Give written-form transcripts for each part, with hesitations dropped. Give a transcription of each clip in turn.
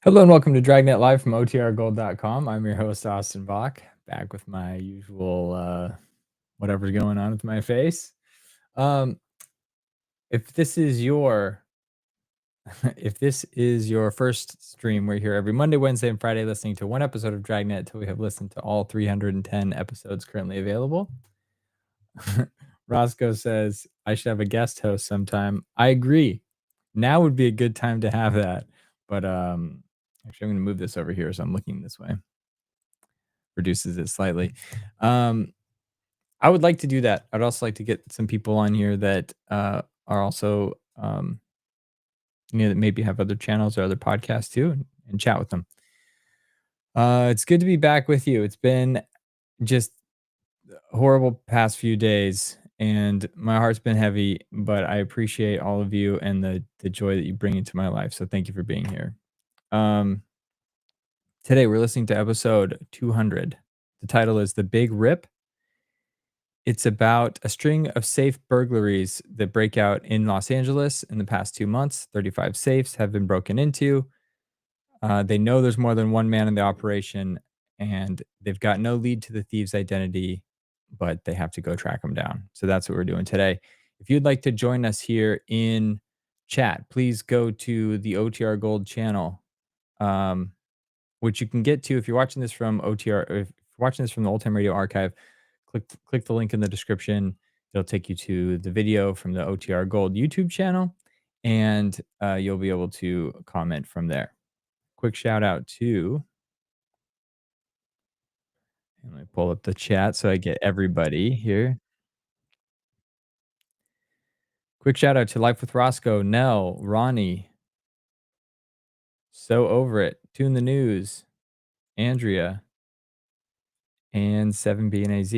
Hello and welcome to Dragnet Live from OTRGold.com. I'm your host, Austin Bach, back with my usual whatever's going on with my face. If this is your first stream, we're here every Monday, Wednesday, and Friday listening to one episode of Dragnet until we have listened to all 310 episodes currently available. Roscoe says, I should have a guest host sometime. I agree. Now would be a good time to have that. But actually, I'm going to move this over here so I'm looking this way. Reduces it slightly. I would like to do that. I'd also like to get some people on here that are also, that maybe have other channels or other podcasts too, and chat with them. It's good to be back with you. It's been just horrible past few days, and my heart's been heavy, but I appreciate all of you and the joy that you bring into my life. So thank you for being here. Today we're listening to episode 200. The title is The Big Rip. It's about a string of safe burglaries that break out in Los Angeles in the past 2 months. 35 safes have been broken into. They know there's more than one man in the operation, and they've got no lead to the thieves' identity, but they have to go track them down. So that's what we're doing today. If you'd like to join us here in chat, please go to the OTR Gold channel, which you can get to if you're watching this from OTR, if you're watching this from the Old Time Radio Archive. Click the link in the description. It'll take you to the video from the OTR Gold YouTube channel, and you'll be able to comment from there. Quick shout out to, and let me pull up the chat so I get everybody here. Quick shout out to Life with Roscoe, Nell, Ronnie, So Over It, Tune the News, Andrea, and 7B and AZ.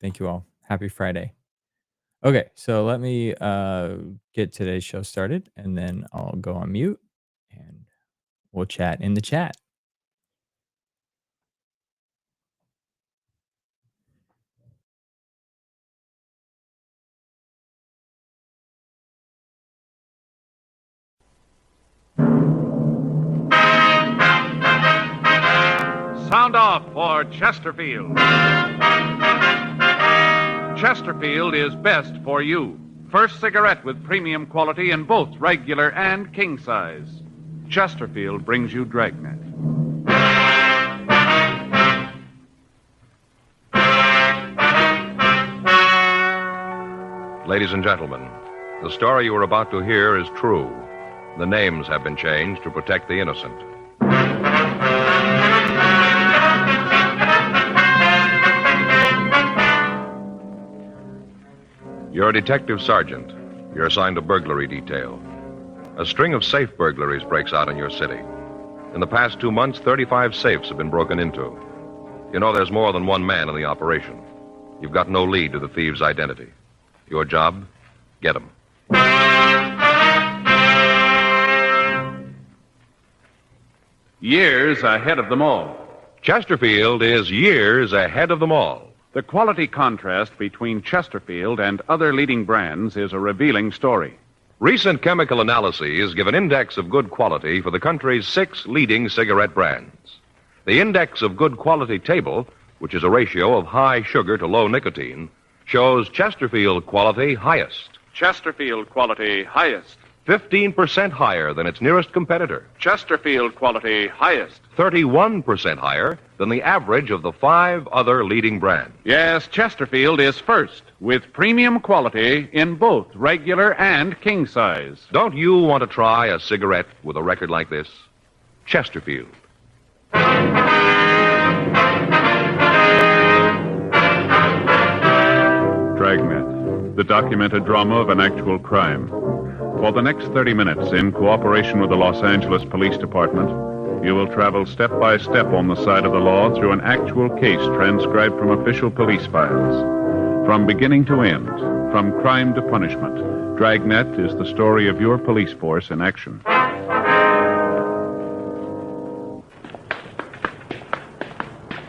Thank you all. Happy Friday. Okay, so let me get today's show started, and then I'll go on mute, and we'll chat in the chat. Sound off for Chesterfield. Chesterfield is best for you. First cigarette with premium quality in both regular and king size. Chesterfield brings you Dragnet. Ladies and gentlemen, the story you are about to hear is true. The names have been changed to protect the innocent. You're a detective sergeant. You're assigned a burglary detail. A string of safe burglaries breaks out in your city. In the past 2 months, 35 safes have been broken into. You know there's more than one man in the operation. You've got no lead to the thieves' identity. Your job? Get him. Years ahead of them all. Chesterfield is years ahead of them all. The quality contrast between Chesterfield and other leading brands is a revealing story. Recent chemical analyses give an index of good quality for the country's 6 leading cigarette brands. The index of good quality table, which is a ratio of high sugar to low nicotine, shows Chesterfield quality highest. Chesterfield quality highest. 15% higher than its nearest competitor. Chesterfield quality highest. 31% higher than the average of the 5 other leading brands. Yes, Chesterfield is first with premium quality in both regular and king size. Don't you want to try a cigarette with a record like this? Chesterfield. Dragnet, the documented drama of an actual crime. For the next 30 minutes, in cooperation with the Los Angeles Police Department, you will travel step by step on the side of the law through an actual case transcribed from official police files. From beginning to end, from crime to punishment, Dragnet is the story of your police force in action.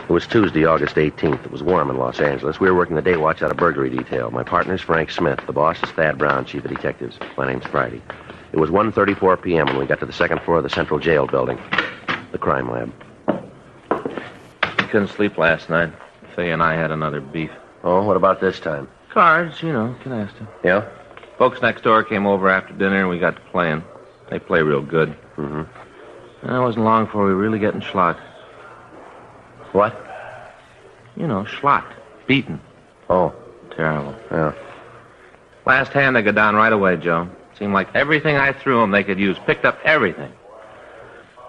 It was Tuesday, August 18th. It was warm in Los Angeles. We were working the day watch out of burglary detail. My partner's Frank Smith. The boss is Thad Brown, chief of detectives. My name's Friday. It was 1:34 p.m. when we got to the second floor of the Central Jail building. The crime lab. Couldn't sleep last night. Faye and I had another beef. Oh, what about this time? Cards, canasta. Yeah? Folks next door came over after dinner and we got to playing. They play real good. Mm-hmm. And it wasn't long before we were really getting schlot. What? Schlot. Beaten. Oh. Terrible. Yeah. Last hand, they got down right away, Joe. Seemed like everything I threw them they could use. Picked up everything.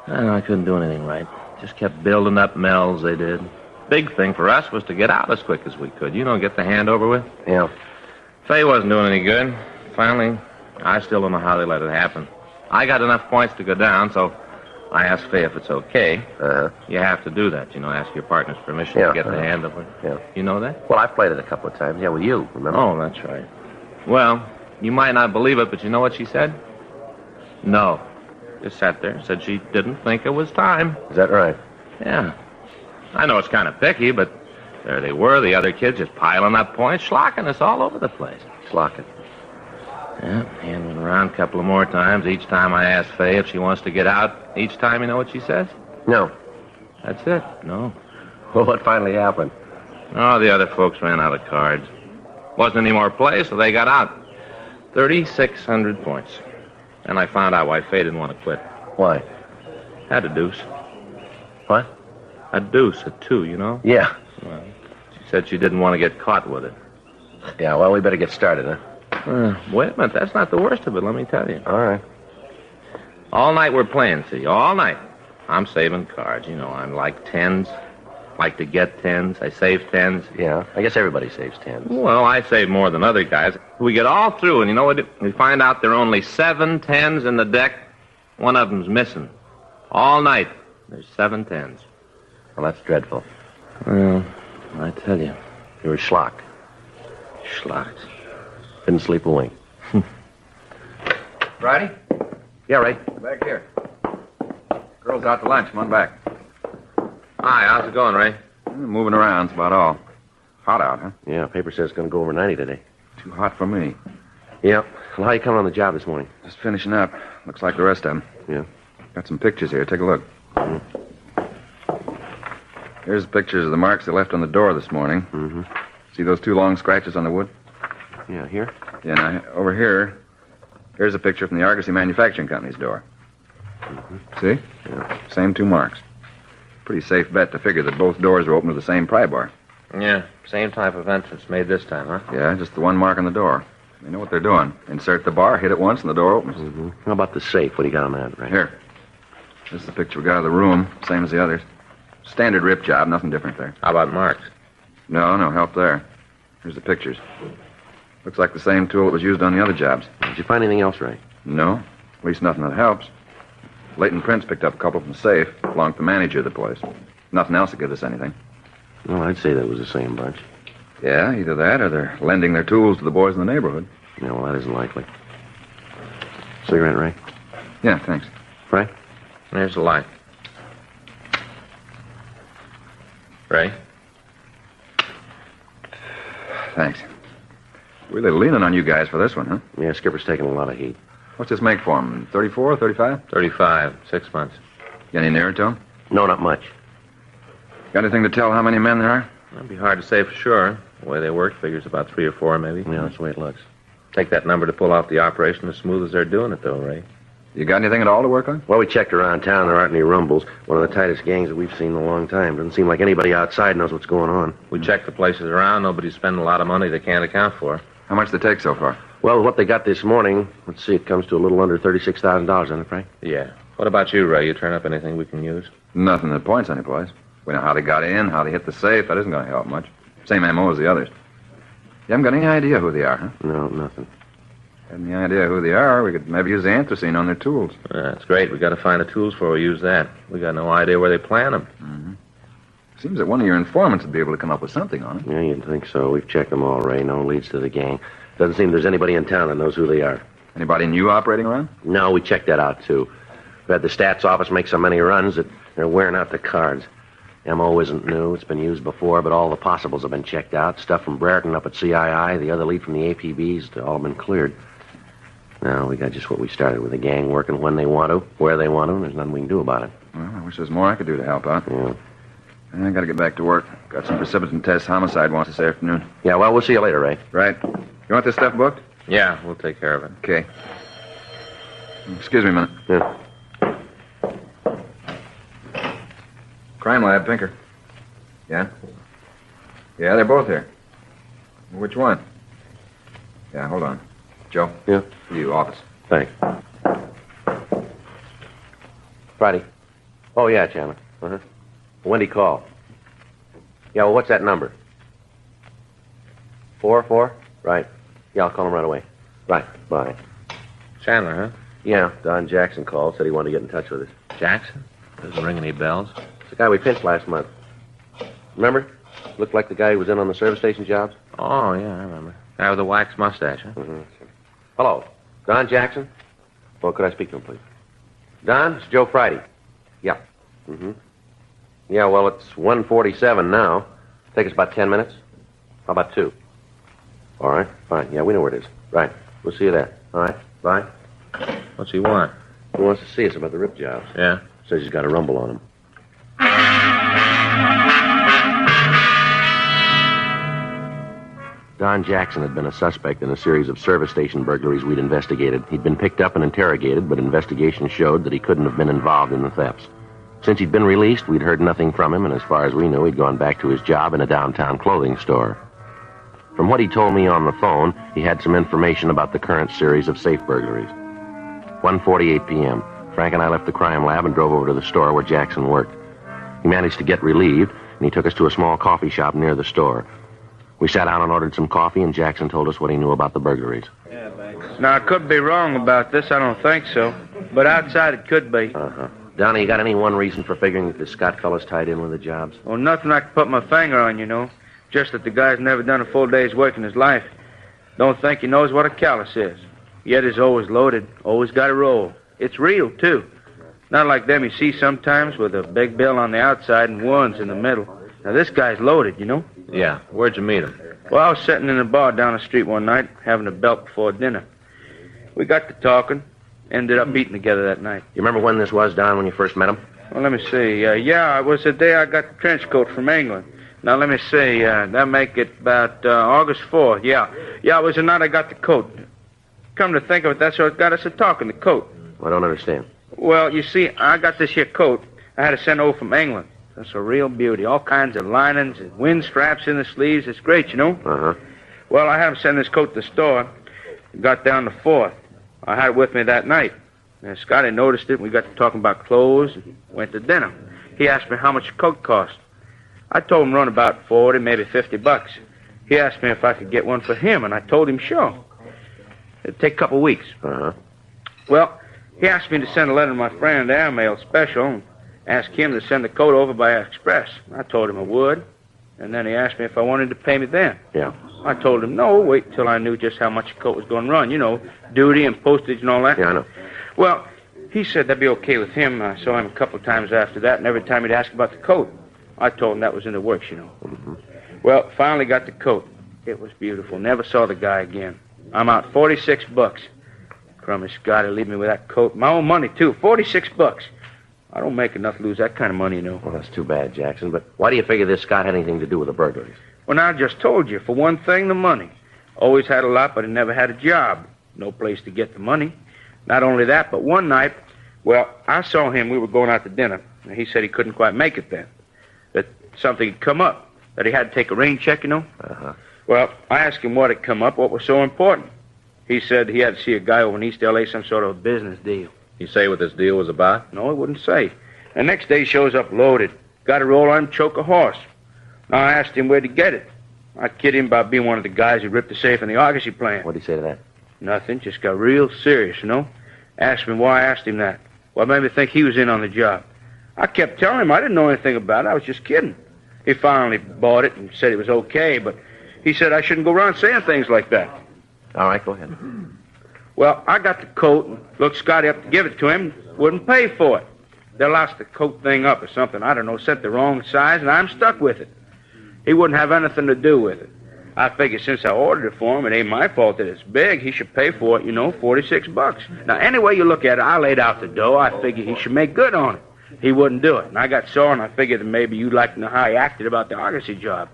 I couldn't do anything right. Just kept building up mells, they did. Big thing for us was to get out as quick as we could. Get the hand over with. Yeah. Faye wasn't doing any good. Finally, I still don't know how they let it happen. I got enough points to go down, so I asked Faye if it's okay. Uh-huh. You have to do that, ask your partner's permission Yeah, to get the hand over. Yeah. You know that? Well, I've played it a couple of times. Yeah, with you, remember? Oh, that's right. Well, you might not believe it, but you know what she said? No. Just sat there, said she didn't think it was time. Is that right? Yeah. I know it's kind of picky, but there they were, the other kids just piling up points, schlocking us all over the place. Slocking. Yeah, hand went around a couple of more times. Each time I asked Faye if she wants to get out. Each time, you know what she says? No. That's it. No. Well, what finally happened? Oh, the other folks ran out of cards. Wasn't any more play, so they got out. 3,600 points. And I found out why Faye didn't want to quit. Why? Had a deuce. What? A deuce, a 2, Yeah. Well, she said she didn't want to get caught with it. Yeah, well, we better get started, huh? Wait a minute, that's not the worst of it, let me tell you. All right. All night we're playing, see, all night. I'm saving cards, I'm like tens. Like to get tens. I save tens. Yeah, I guess everybody saves 10. Well, I save more than other guys. We get all through, and you know what? We find out there are only 7 tens in the deck. One of them's missing. All night, there's 7 tens. Well, that's dreadful. Well, I tell you. You were schlocked. Schlocked. Didn't sleep a wink. Friday? Yeah, Ray. Back here. Girls out to lunch. Come on back. Hi, how's it going, Ray? Moving around's about all. Hot out, huh? Yeah, paper says it's going to go over 90 today. Too hot for me. Yeah. Well, how you coming on the job this morning? Just finishing up. Looks like the rest of them. Yeah. Got some pictures here. Take a look. Here's pictures of the marks they left on the door this morning. Mm-hmm. See those 2 long scratches on the wood? Yeah, here? Yeah, now, over here, here's a picture from the Argosy Manufacturing Company's door. Mm-hmm. See? Yeah. Same 2 marks. Pretty safe bet to figure that both doors were open to the same pry bar. Yeah, same type of entrance made this time, huh? Yeah, just the 1 mark on the door. They know what they're doing. Insert the bar, hit it once, and the door opens. Mm-hmm. How about the safe? What do you got on that, Ray? Here. This is the picture we got of the room, same as the others. Standard rip job, nothing different there. How about marks? No help there. Here's the pictures. Looks like the same tool that was used on the other jobs. Did you find anything else, Ray? No, at least nothing that helps. Leighton Prince picked up a couple from the safe, belonged to the manager of the place. Nothing else that gives us anything. Well, I'd say that was the same bunch. Yeah, either that or they're lending their tools to the boys in the neighborhood. Yeah, well, that isn't likely. Cigarette, Ray? Yeah, thanks. Frank? There's the light. Ray? Thanks. Really leaning on you guys for this one, huh? Yeah, Skipper's taking a lot of heat. What's this make for him? 34, 35? 35, 6 months. Get any nearer to him? No, not much. Got anything to tell how many men there are? It'd be hard to say for sure. The way they work figures about 3 or 4, maybe. Yeah, that's the way it looks. Take that number to pull off the operation as smooth as they're doing it, though, Ray. You got anything at all to work on? Well, we checked around town. There aren't any rumbles. One of the tightest gangs that we've seen in a long time. Doesn't seem like anybody outside knows what's going on. We checked the places around. Nobody's spending a lot of money they can't account for. How much they take so far? Well, what they got this morning, let's see, it comes to a little under $36,000, doesn't it, Frank? Yeah. What about you, Ray? You turn up anything we can use? Nothing that points anyplace. We know how they got in, how they hit the safe. That isn't going to help much. Same M.O. as the others. You haven't got any idea who they are, huh? No, nothing. Had any idea who they are, we could maybe use the anthracene on their tools. That's great. We got to find the tools before we use that. We got no idea where they plant them. Mm-hmm. Seems that one of your informants would be able to come up with something on it. Yeah, you'd think so. We've checked them all, Ray. No leads to the gang. Doesn't seem there's anybody in town that knows who they are. Anybody new operating around? No, we checked that out, too. We had the stats office make so many runs that they're wearing out the cards. M.O. isn't new. It's been used before, but all the possibles have been checked out. Stuff from Brereton up at CII, the other lead from the APBs, they've all been cleared. No, we got just what we started with. The gang working when they want to, where they want to, and there's nothing we can do about it. Well, I wish there was more I could do to help out. Yeah. I gotta get back to work. Got some precipitant tests homicide wants this afternoon. Yeah, well, we'll see you later, Ray. Right. You want this stuff booked? Yeah, we'll take care of it. Okay. Excuse me a minute. Yeah. Crime lab, Pinker. Yeah? Yeah, they're both here. Which one? Yeah, hold on. Joe? Yeah? You, office. Thanks. Friday. Oh, yeah, Chandler. Uh-huh. Wendy called. Yeah, well, what's that number? 4? Right. Yeah, I'll call him right away. Right, bye. Chandler, huh? Yeah, Don Jackson called, said he wanted to get in touch with us. Jackson? Doesn't ring any bells. It's the guy we pinched last month. Remember? Looked like the guy who was in on the service station jobs. Oh, yeah, I remember. Guy with the waxed mustache, huh? Mm-hmm. Hello, Don Jackson? Well, could I speak to him, please? Don, it's Joe Friday. Yeah. Mm-hmm. Yeah, well, it's 1:47 now. Take us about 10 minutes. How about 2? All right, fine. Yeah, we know where it is. Right. We'll see you there. All right, bye. What's he want? He wants to see us about the rip jobs. Yeah? Says he's got a rumble on him. Don Jackson had been a suspect in a series of service station burglaries we'd investigated. He'd been picked up and interrogated, but investigation showed that he couldn't have been involved in the thefts. Since he'd been released, we'd heard nothing from him, and as far as we knew, he'd gone back to his job in a downtown clothing store. From what he told me on the phone, he had some information about the current series of safe burglaries. 1:48 p.m. Frank and I left the crime lab and drove over to the store where Jackson worked. He managed to get relieved, and he took us to a small coffee shop near the store. We sat down and ordered some coffee, and Jackson told us what he knew about the burglaries. Now, I could be wrong about this. I don't think so. But outside, it could be. Uh-huh. Donnie, you got any one reason for figuring that the Scott fellow's tied in with the jobs? Well, nothing I can put my finger on, you know. Just that the guy's never done a full day's work in his life. Don't think he knows what a callus is. Yet he's always loaded. Always got a roll. It's real, too. Not like them you see sometimes with a big bill on the outside and ones in the middle. Now, this guy's loaded, you know. Yeah. Where'd you meet him? Well, I was sitting in a bar down the street one night, having a belt before dinner. We got to talking, ended up eating together that night. You remember when this was, Don, when you first met him? Well, let me see. Yeah, it was the day I got the trench coat from England. Now, let me see. That make it about August 4th. Yeah, it was the night I got the coat. Come to think of it, that's what got us a talking, the coat. I don't understand. Well, you see, I got this here coat I had to send over from England. That's a real beauty. All kinds of linings and wind straps in the sleeves. It's great, you know. Uh-huh. Well, I had him send this coat to the store. Got down to 4th. I had it with me that night. And Scotty noticed it, and we got to talking about clothes and went to dinner. He asked me how much the coat cost. I told him run about 40, maybe $50. He asked me if I could get one for him, and I told him sure. It'd take a couple weeks. Uh-huh. Well, he asked me to send a letter to my friend Airmail Special and ask him to send the coat over by express. I told him I would, and then he asked me if I wanted to pay me then. Yeah. I told him no, wait till I knew just how much the coat was going to run. You know, duty and postage and all that. Yeah, I know. Well, he said that'd be okay with him. I saw him a couple of times after that, and every time he'd ask about the coat, I told him that was in the works, you know. Mm-hmm. Well, finally got the coat. It was beautiful. Never saw the guy again. I'm out $46. Crummy Scotty, leave me with that coat. My own money, too. $46. I don't make enough to lose that kind of money, you know. Well, that's too bad, Jackson. But why do you figure this Scott had anything to do with the burglaries? Well, now, I just told you. For one thing, the money. Always had a lot, but he never had a job. No place to get the money. Not only that, but one night, well, I saw him. We were going out to dinner. And he said he couldn't quite make it then. That something had come up. That he had to take a rain check, you know. Uh-huh. Well, I asked him what had come up, what was so important. He said he had to see a guy over in East L.A., some sort of a business deal. You say what this deal was about? No, he wouldn't say. The next day he shows up loaded. Got a roll on him, choke a horse. Now, I asked him where'd he get it. I kid him about being one of the guys who ripped the safe in the Argosy plant. What'd he say to that? Nothing, just got real serious, you know. Asked me why I asked him that. What made me think he was in on the job? I kept telling him I didn't know anything about it. I was just kidding. He finally bought it and said it was okay, but he said I shouldn't go around saying things like that. All right, go ahead. Well, I got the coat and looked Scotty up to give it to him. Wouldn't pay for it. They lost the coat thing up or something. I don't know, sent the wrong size, and I'm stuck with it. He wouldn't have anything to do with it. I figure since I ordered it for him, it ain't my fault that it's big. He should pay for it, $46. Now, any way you look at it, I laid out the dough. I figured he should make good on it. He wouldn't do it. And I got sore, and I figured that maybe you'd like to know how he acted about the Argosy job.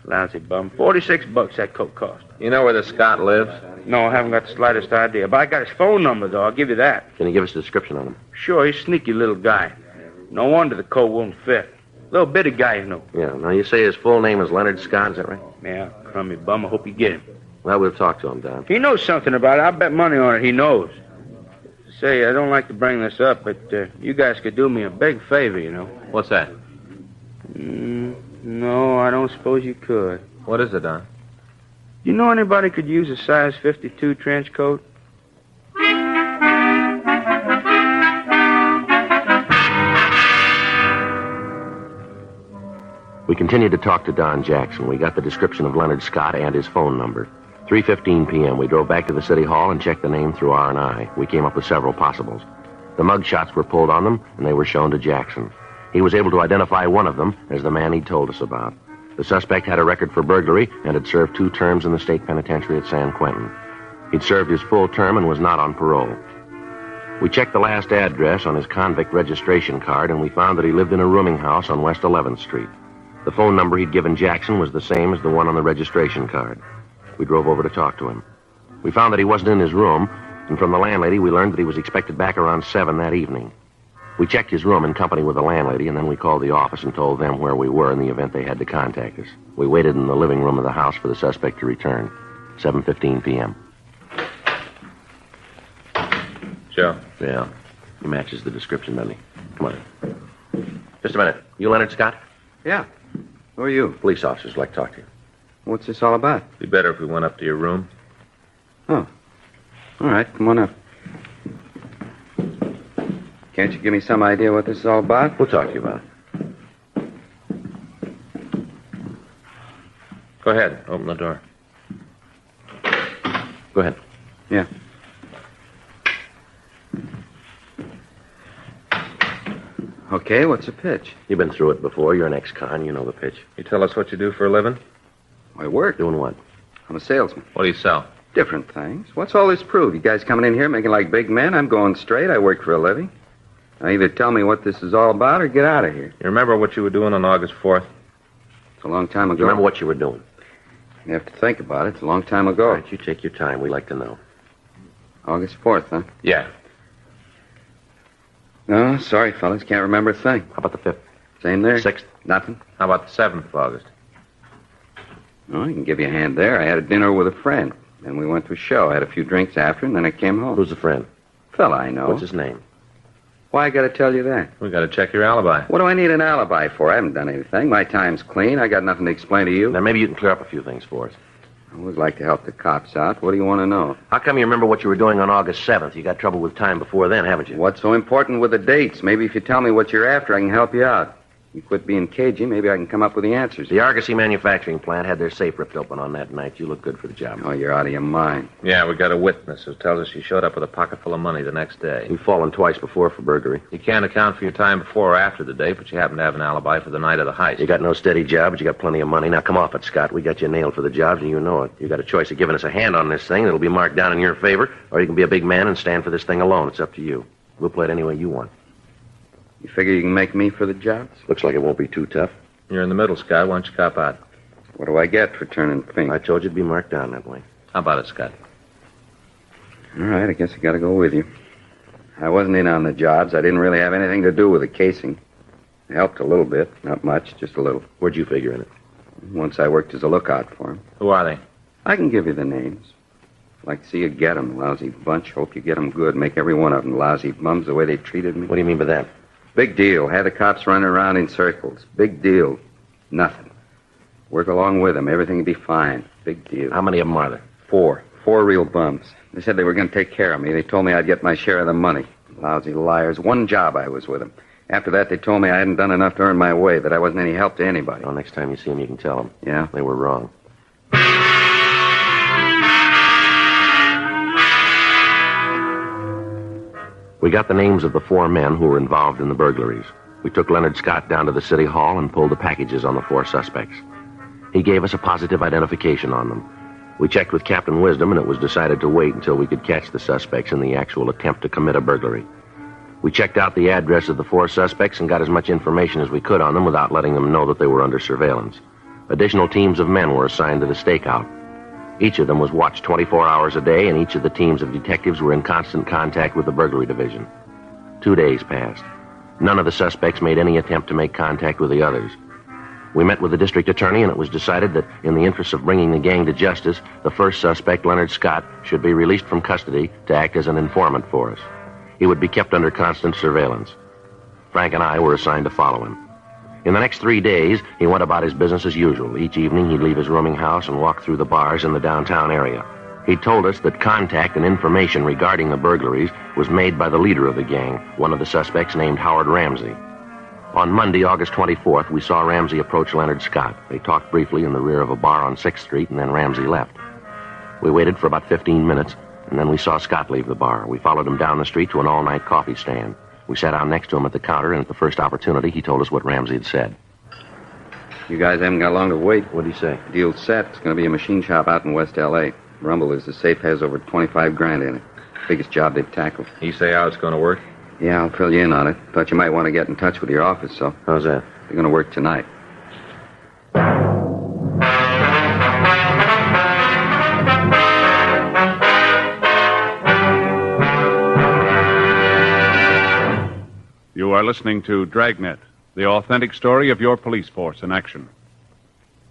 Lousy bum. $46 that coat cost. You know where the Scot lives? No, I haven't got the slightest idea. But I got his phone number, though. I'll give you that. Can you give us a description on him? Sure, he's a sneaky little guy. No wonder the coat won't fit. Little bitty guy, Yeah, now you say his full name is Leonard Scott, is that right? Yeah, crummy bum. I hope you get him. Well, we'll talk to him, Don. He knows something about it. I'll bet money on it he knows. Say, I don't like to bring this up, but you guys could do me a big favor, What's that? No, I don't suppose you could. What is it, Don? You know anybody could use a size 52 trench coat? We continued to talk to Don Jackson. We got the description of Leonard Scott and his phone number. 3:15 p.m., we drove back to the city hall and checked the name through R&I. We came up with several possibles. The mug shots were pulled on them, and they were shown to Jackson. He was able to identify one of them as the man he'd told us about. The suspect had a record for burglary and had served 2 terms in the state penitentiary at San Quentin. He'd served his full term and was not on parole. We checked the last address on his convict registration card, and we found that he lived in a rooming house on West 11th Street. The phone number he'd given Jackson was the same as the one on the registration card. We drove over to talk to him. We found that he wasn't in his room, and from the landlady we learned that he was expected back around 7 that evening. We checked his room in company with the landlady, and then we called the office and told them where we were in the event they had to contact us. We waited in the living room of the house for the suspect to return. 7:15 p.m. Joe. Yeah, he matches the description, doesn't he? Come on. Just a minute. You Leonard Scott? Yeah. Who are you? Police officers like to talk to you. What's this all about? Be better if we went up to your room. Oh. All right, come on up. Can't you give me some idea what this is all about? We'll talk to you about it. Go ahead. Open the door. Go ahead. Yeah. Okay, what's the pitch? You've been through it before. You're an ex-con. You know the pitch. You tell us what you do for a living? I work. Doing what? I'm a salesman. What do you sell? Different things. What's all this prove? You guys coming in here making like big men? I'm going straight. I work for a living. Now either tell me what this is all about or get out of here. You remember what you were doing on August 4th? It's a long time ago. Do you remember what you were doing? You have to think about it. It's a long time ago. All right, you take your time. We like to know. August 4th, huh? Yeah. No, sorry, fellas. Can't remember a thing. How about the 5th? Same there? 6th? Nothing? How about the 7th of August? Oh, I can give you a hand there. I had a dinner with a friend. Then we went to a show. I had a few drinks after, and then I came home. Who's the friend? Fella I know. What's his name? Why I gotta tell you that? We got to check your alibi. What do I need an alibi for? I haven't done anything. My time's clean. I got nothing to explain to you. Now, maybe you can clear up a few things for us. I always like to help the cops out. What do you want to know? How come you remember what you were doing on August 7th? You got trouble with time before then, haven't you? What's so important with the dates? Maybe if you tell me what you're after, I can help you out. You quit being cagey, maybe I can come up with the answers. The Argosy manufacturing plant had their safe ripped open on that night. You look good for the job. Oh, you're out of your mind. Yeah, we got a witness who tells us you showed up with a pocket full of money the next day. You've fallen twice before for burglary. You can't account for your time before or after the date, but you happen to have an alibi for the night of the heist. You got no steady job, but you got plenty of money. Now, come off it, Scott. We got you nailed for the jobs, and you know it. You got a choice of giving us a hand on this thing that'll be marked down in your favor, or you can be a big man and stand for this thing alone. It's up to you. We'll play it any way you want. You figure you can make me for the jobs? Looks like it won't be too tough. You're in the middle, Scott. Why don't you cop out? What do I get for turning pink? I told you to be marked down that way. How about it, Scott? All right, I guess I gotta go with you. I wasn't in on the jobs. I didn't really have anything to do with the casing. I helped a little bit. Not much, just a little. Where'd you figure in it? Once I worked as a lookout for him. Who are they? I can give you the names. Like to see you get 'em, lousy bunch. Hope you get 'em good. Make every one of 'em lousy bums the way they treated me. What do you mean by that? Big deal. Had the cops running around in circles. Big deal. Nothing. Work along with them. Everything will be fine. Big deal. How many of them are there? 4. 4 real bums. They said they were going to take care of me. They told me I'd get my share of the money. Lousy liars. One job I was with them. After that, they told me I hadn't done enough to earn my way, that I wasn't any help to anybody. Well, next time you see them, you can tell them. Yeah? They were wrong. We got the names of the 4 men who were involved in the burglaries. We took Leonard Scott down to the city hall and pulled the packages on the 4 suspects. He gave us a positive identification on them. We checked with Captain Wisdom, and it was decided to wait until we could catch the suspects in the actual attempt to commit a burglary. We checked out the address of the 4 suspects and got as much information as we could on them without letting them know that they were under surveillance. Additional teams of men were assigned to the stakeout. Each of them was watched 24 hours a day, and each of the teams of detectives were in constant contact with the burglary division. 2 days passed. None of the suspects made any attempt to make contact with the others. We met with the district attorney, and it was decided that in the interest of bringing the gang to justice, the first suspect, Leonard Scott, should be released from custody to act as an informant for us. He would be kept under constant surveillance. Frank and I were assigned to follow him. In the next 3 days, he went about his business as usual. Each evening, he'd leave his rooming house and walk through the bars in the downtown area. He told us that contact and information regarding the burglaries was made by the leader of the gang, one of the suspects named Howard Ramsey. On Monday, August 24th, we saw Ramsey approach Leonard Scott. They talked briefly in the rear of a bar on 6th Street, and then Ramsey left. We waited for about 15 minutes, and then we saw Scott leave the bar. We followed him down the street to an all-night coffee stand. We sat down next to him at the counter, and at the first opportunity, he told us what Ramsey had said. You guys haven't got long to wait. What'd he say? Deal's set. It's going to be a machine shop out in West L.A. Rumble is the safe has over 25 grand in it. Biggest job they've tackled. You say how it's going to work? Yeah, I'll fill you in on it. Thought you might want to get in touch with your office, so. How's that? They're going to work tonight. You are listening to Dragnet, the authentic story of your police force in action.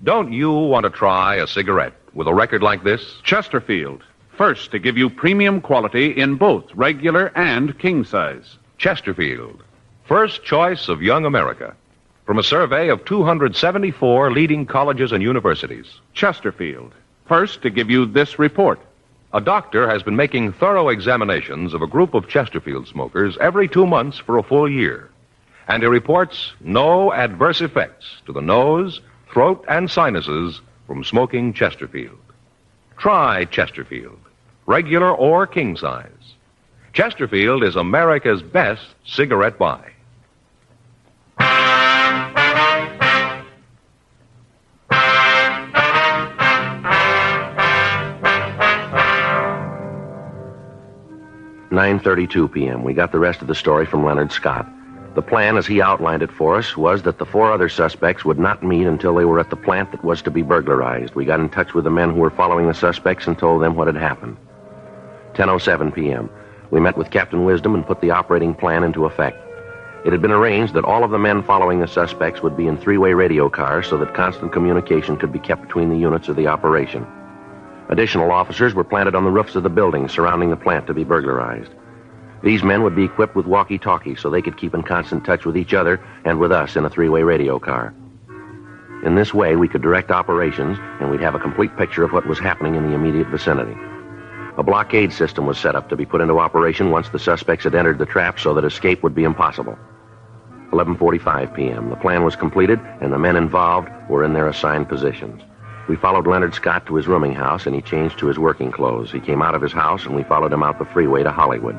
Don't you want to try a cigarette with a record like this? Chesterfield, first to give you premium quality in both regular and king size. Chesterfield, first choice of young America. From a survey of 274 leading colleges and universities. Chesterfield, first to give you this report. A doctor has been making thorough examinations of a group of Chesterfield smokers every 2 months for a full year. And he reports no adverse effects to the nose, throat, and sinuses from smoking Chesterfield. Try Chesterfield, regular or king size. Chesterfield is America's best cigarette buy. "9:32 p.m. We got the rest of the story from Leonard Scott. The plan, as he outlined it for us, was that the 4 other suspects would not meet until they were at the plant that was to be burglarized. We got in touch with the men who were following the suspects and told them what had happened. 10:07 p.m. We met with Captain Wisdom and put the operating plan into effect. It had been arranged that all of the men following the suspects would be in 3-way radio cars so that constant communication could be kept between the units of the operation. Additional officers were planted on the roofs of the buildings surrounding the plant to be burglarized. These men would be equipped with walkie-talkies so they could keep in constant touch with each other and with us in a 3-way radio car. In this way, we could direct operations, and we'd have a complete picture of what was happening in the immediate vicinity. A blockade system was set up to be put into operation once the suspects had entered the trap so that escape would be impossible. 11:45 p.m. The plan was completed, and the men involved were in their assigned positions. We followed Leonard Scott to his rooming house, and he changed to his working clothes. He came out of his house, and we followed him out the freeway to Hollywood.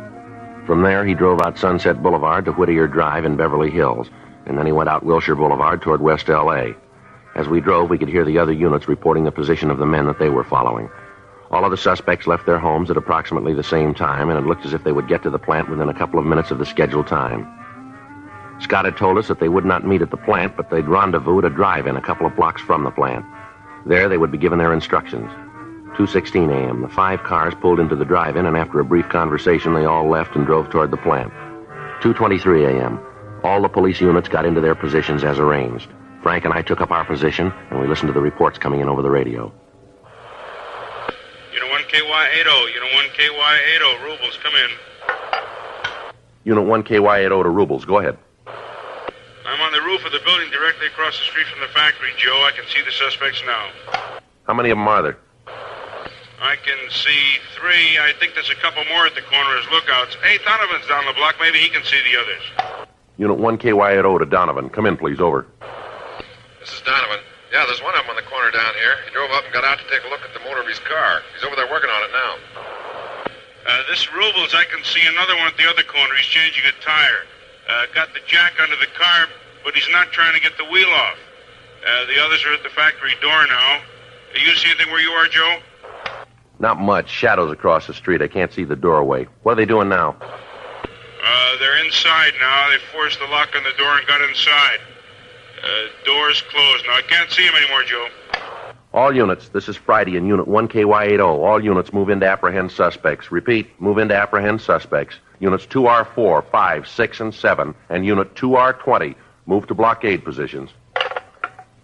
From there, he drove out Sunset Boulevard to Whittier Drive in Beverly Hills, and then he went out Wilshire Boulevard toward West L.A. As we drove, we could hear the other units reporting the position of the men that they were following. All of the suspects left their homes at approximately the same time, and it looked as if they would get to the plant within a couple of minutes of the scheduled time. Scott had told us that they would not meet at the plant, but they'd rendezvous at a drive-in a couple of blocks from the plant. There, they would be given their instructions. 2:16 a.m., the 5 cars pulled into the drive-in, and after a brief conversation, they all left and drove toward the plant. 2:23 a.m., all the police units got into their positions as arranged. Frank and I took up our position, and we listened to the reports coming in over the radio. Unit 1 KY80, Unit 1 KY80, Rubles, come in. Unit 1 KY80 to Rubles, go ahead. I'm on the roof of the building directly across the street from the factory, Joe. I can see the suspects now. How many of them are there? I can see 3. I think there's a couple more at the corner as lookouts. Hey, Donovan's down the block. Maybe he can see the others. Unit 1 KY80 to Donovan. Come in, please. Over. This is Donovan. Yeah, there's one of them on the corner down here. He drove up and got out to take a look at the motor of his car. He's over there working on it now. This Rubles, I can see another one at the other corner. He's changing a tire. Got the jack under the car, but he's not trying to get the wheel off. The others are at the factory door now. You see anything where you are, Joe? Not much. Shadows across the street. I can't see the doorway. What are they doing now? They're inside now. They forced the lock on the door and got inside. Door's closed now. I can't see him anymore, Joe. All units, this is Friday in Unit 1KY80. All units move in to apprehend suspects. Repeat, move in to apprehend suspects. Units 2R4, 5, 6, and 7, and Unit 2R20 move to blockade positions.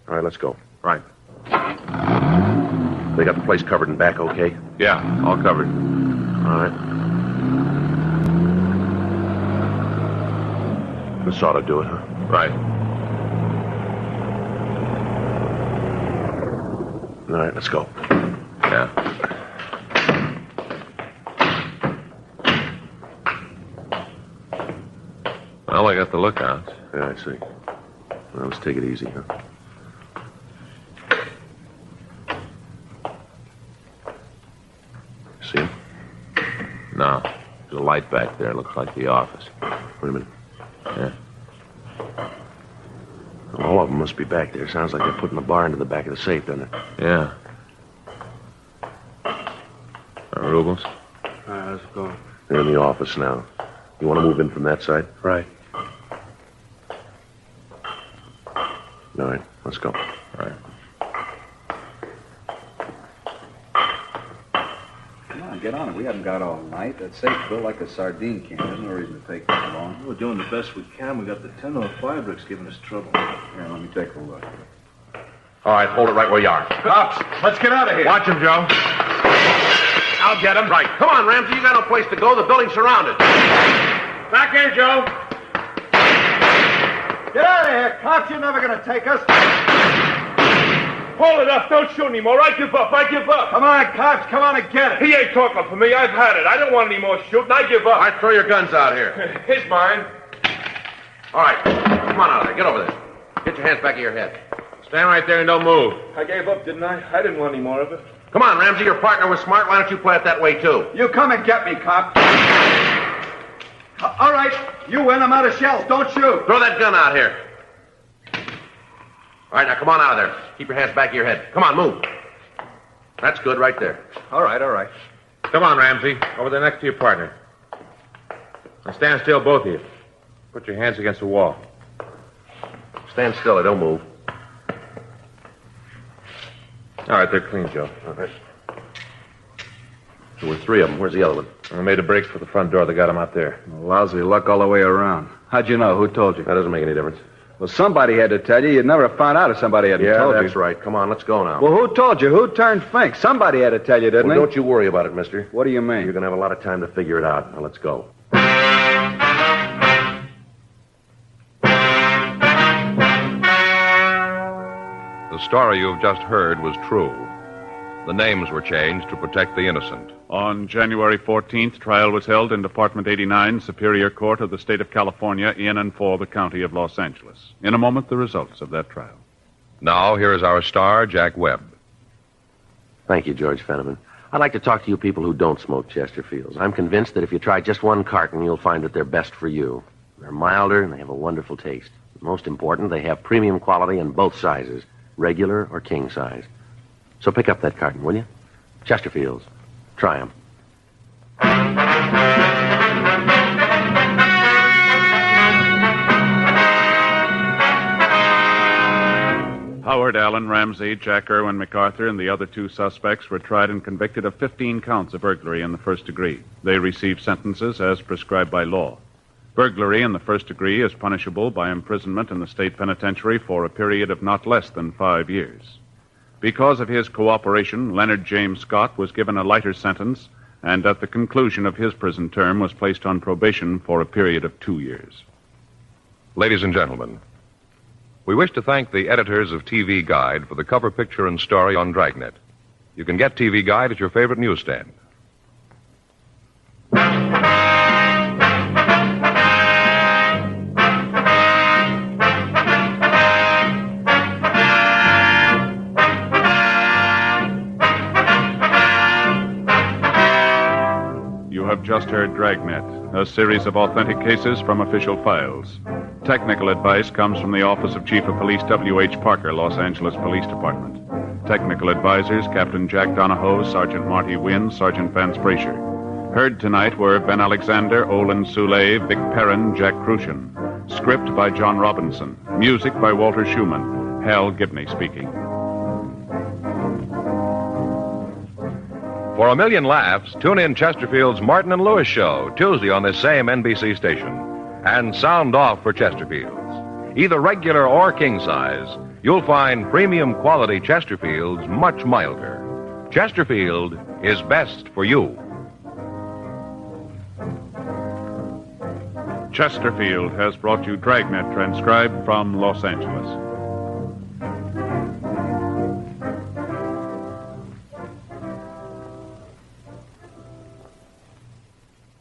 All right, let's go. Right. They got the place covered in back, okay? Yeah, all covered. All right. This ought to do it, huh? Right. All right, let's go. Yeah. Well, I got the lookouts. Yeah, I see. Well, let's take it easy, huh? See him? No. There's a light back there. Looks like the office. Wait a minute. Yeah. All of them must be back there. Sounds like they're putting the bar into the back of the safe, doesn't it? Yeah. Rubles? All right, let's go. They're in the office now. You want to move in from that side? Right. All right, let's go. All right. Come on, get on it. We haven't got all night. That safe built like a sardine can. There's no reason to take this long. We're doing the best we can. We got the 1005 bricks giving us trouble. Here, let me take a look. All right, hold it right where you are. Cops, let's get out of here. Watch him, Joe. I'll get him. Right. Come on, Ramsey. You got no place to go. The building's surrounded. Back here, Joe. Get out of here, cops. You're never going to take us. Hold it up. Don't shoot anymore. I give up. Come on, cops. Come on and get it. He ain't talking for me. I've had it. I don't want any more shooting. I give up. All right, throw your guns out here. He's mine. All right. Come on out of there. Get over there. Get your hands back of your head. Stand right there and don't move. I gave up, didn't I? I didn't want any more of it. Come on, Ramsey. Your partner was smart. Why don't you play it that way, too? You come and get me, cop. All right. You win. I'm out of shells. Don't shoot. Throw that gun out here. All right, now come on out of there. Keep your hands back of your head. Come on, move. That's good right there. All right, all right. Come on, Ramsey. Over there next to your partner. Now stand still, both of you. Put your hands against the wall. Stand still. I don't move. All right, they're clean, Joe. All right. There were three of them. Where's the other one? I made a break for the front door. They got him out there. Lousy luck all the way around. How'd you know? Who told you? That doesn't make any difference. Well, somebody had to tell you. You'd never found out if somebody hadn't told you. Yeah, that's right. Come on, let's go now. Well, who told you? Who turned Fink? Somebody had to tell you, didn't Well, he? don't you worry about it, mister. What do you mean? You're going to have a lot of time to figure it out. Now, let's go. The story you've just heard was true. The names were changed to protect the innocent. On January 14th, trial was held in Department 89, Superior Court of the State of California, in and for the County of Los Angeles. In a moment, the results of that trial. Now, here is our star, Jack Webb. Thank you, George Fenneman. I'd like to talk to you people who don't smoke Chesterfields. I'm convinced that if you try just one carton, you'll find that they're best for you. They're milder, and they have a wonderful taste. Most important, they have premium quality in both sizes, regular or king size. So pick up that carton, will you? Chesterfields. Try them. Howard Allen Ramsey, Jack Irwin MacArthur, and the other two suspects were tried and convicted of 15 counts of burglary in the first degree. They received sentences as prescribed by law. Burglary in the first degree is punishable by imprisonment in the state penitentiary for a period of not less than 5 years. Because of his cooperation, Leonard James Scott was given a lighter sentence, and at the conclusion of his prison term was placed on probation for a period of 2 years. Ladies and gentlemen, we wish to thank the editors of TV Guide for the cover picture and story on Dragnet. You can get TV Guide at your favorite newsstand. You have just heard Dragnet, a series of authentic cases from official files. Technical advice comes from the Office of Chief of Police W.H. Parker, Los Angeles Police Department. Technical advisors Captain Jack Donahoe, Sergeant Marty Wynn, Sergeant Vance Brasher. Heard tonight were Ben Alexander, Olin Soule, Vic Perrin, Jack Crucian. Script by John Robinson. Music by Walter Schumann. Hal Gibney speaking. For a million laughs, tune in Chesterfield's Martin and Lewis Show, Tuesday on this same NBC station. And sound off for Chesterfield's. Either regular or king size, you'll find premium quality Chesterfield's much milder. Chesterfield is best for you. Chesterfield has brought you Dragnet, transcribed from Los Angeles.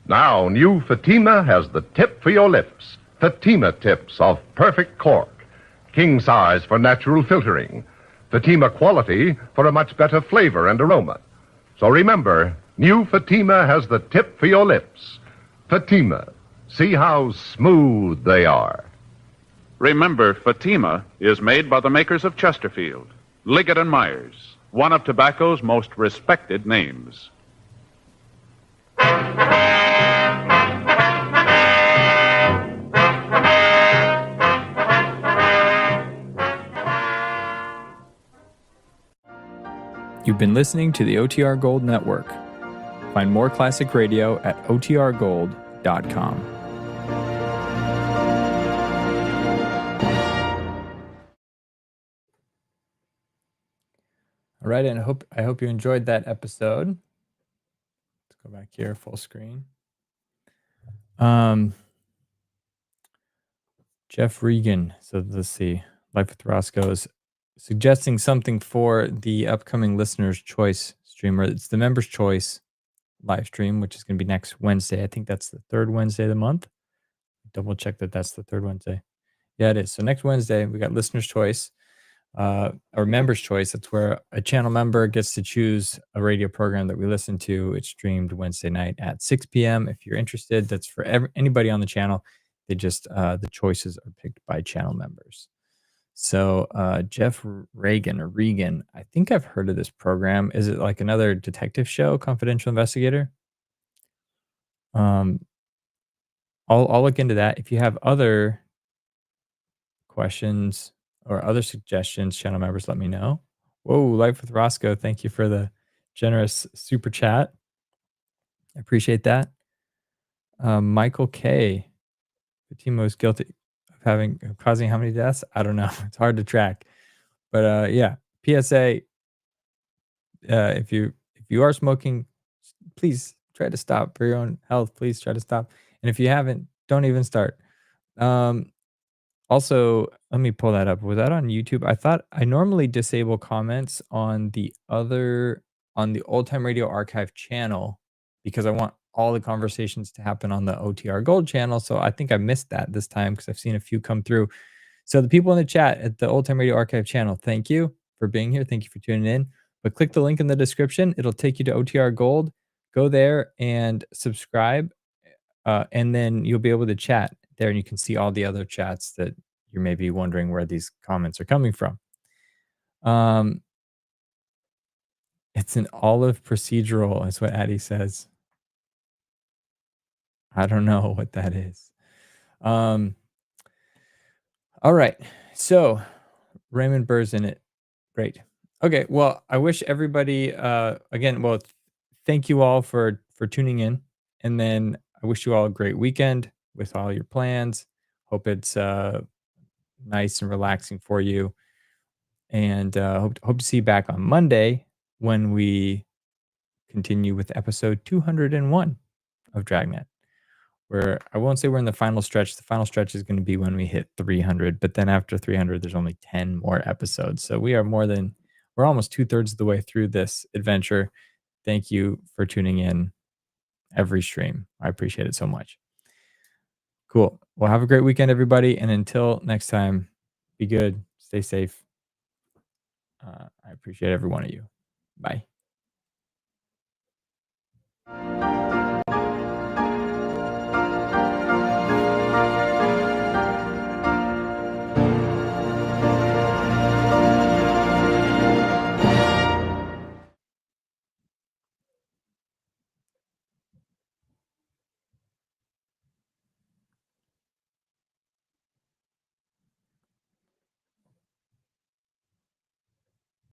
Now, new Fatima has the tip for your lips. Fatima tips of perfect cork. King size for natural filtering. Fatima quality for a much better flavor and aroma. So remember, new Fatima has the tip for your lips. Fatima. See how smooth they are. Remember, Fatima is made by the makers of Chesterfield, Liggett and Myers, one of tobacco's most respected names. You've been listening to the OTR Gold Network. Find more classic radio at otrgold.com. All right, and I hope you enjoyed that episode. Let's go back here, full screen. Jeff Regan, so let's see. Life with Roscoe is suggesting something for the upcoming Listener's Choice streamer. It's the Members' Choice live stream, which is going to be next Wednesday. I think that's the third Wednesday of the month. Double check that that's the third Wednesday. Yeah, it is. So next Wednesday, we got Listener's Choice, or Members' Choice. That's where a channel member gets to choose a radio program that we listen to. It's streamed Wednesday night at 6 p.m. If you're interested, that's for anybody on the channel. They just, the choices are picked by channel members. So Jeff Regan, I think I've heard of this program. Is it like another detective show, Confidential Investigator? I'll look into that. If you have other questions or other suggestions, channel members, let me know. Whoa, Life with Roscoe, thank you for the generous super chat. I appreciate that. Michael K. Fatima is guilty of causing how many deaths? I don't know. It's hard to track. But yeah, PSA, if you are smoking, please try to stop for your own health. Please try to stop. And if you haven't, don't even start. Also, let me pull that up. Was that on YouTube? I thought I normally disable comments on the Old Time Radio Archive channel because I want all the conversations to happen on the OTR Gold channel. So I think I missed that this time because I've seen a few come through. So the people in the chat at the Old Time Radio Archive channel, thank you for being here. Thank you for tuning in. But click the link in the description. It'll take you to OTR Gold. Go there and subscribe. And then you'll be able to chat there, and you can see all the other chats that you may be wondering where these comments are coming from. It's an olive procedural, is what Addie says. I don't know what that is. All right. So Raymond Burr's in it. Great. Okay. Well, I wish everybody, again, well, thank you all for tuning in. And then I wish you all a great weekend with all your plans. Hope it's nice and relaxing for you. And hope to see you back on Monday when we continue with episode 201 of Dragnet, where I won't say we're in the final stretch. The final stretch is going to be when we hit 300. But then after 300, there's only 10 more episodes. So we're almost 2/3 of the way through this adventure. Thank you for tuning in every stream. I appreciate it so much. Cool. Well, have a great weekend, everybody. And until next time, be good. Stay safe. I appreciate every one of you. Bye.